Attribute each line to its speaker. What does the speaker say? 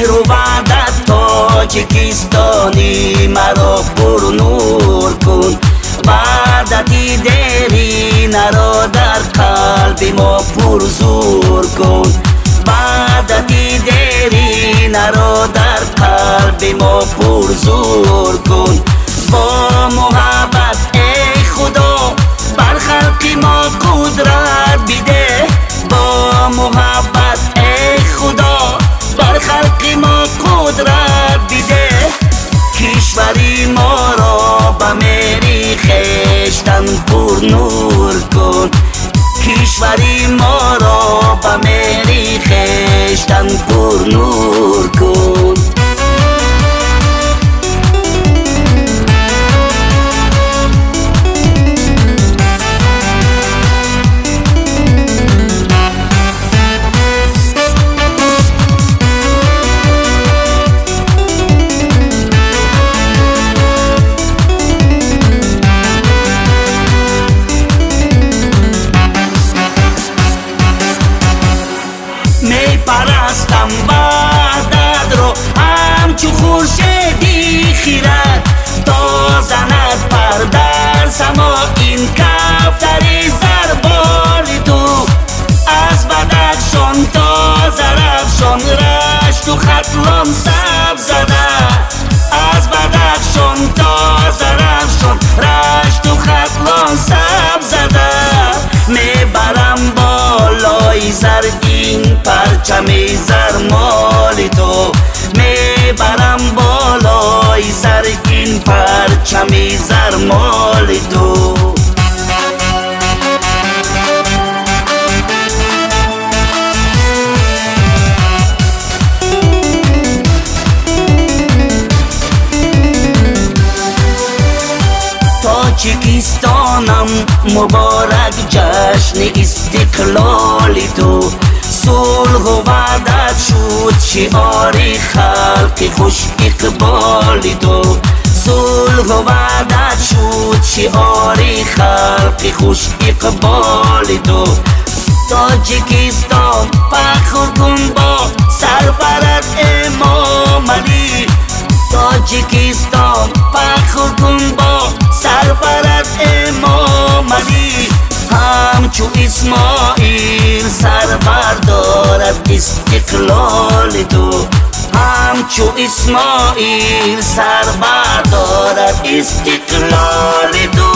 Speaker 1: مهر و وعدت تاجیکستانی مرا پر نور کن. وعدتی دیرینه را در قلب ما پر زور کن. وعدتی دیرینه را در قلب ما پر زور کن. با محبت ای خدا بر خلق ما قدرت بده. با محبت ای خدا بر خلق ما قدرت بده. کشوری ما را به مهری خویشتن پر نور کن. کشوری ما را به مهری خویشتن پر نور کن. می پرستم وعدت رو همچو خورشیدی خیرت. تا زند پر در سما این کفتری زربال تو. از بدخشان تا زرافشان رشت و ختلان سبز زده. از بدخشان تا زرافشان رشت و ختلان سبز زده. میبرم بالای زر این پرچم زر مال تو. میبرم بالای زر این پرچم زر مال تو. تاجیکستانم مبارک جشن استقلال تو. صلح و وحدت شد شعار خلق خوش اقبال تو. صلح و وحدت شد شعار خلق خوش اقبال تو. تاجیکستان فخر کن با سرپرست امام علی. تاجیکستان فخر کن با سرپرست امام علی. همچو اسماعیل سر بردارد استقلال تو. همچو اسماعیل سر بردارد استقلال تو.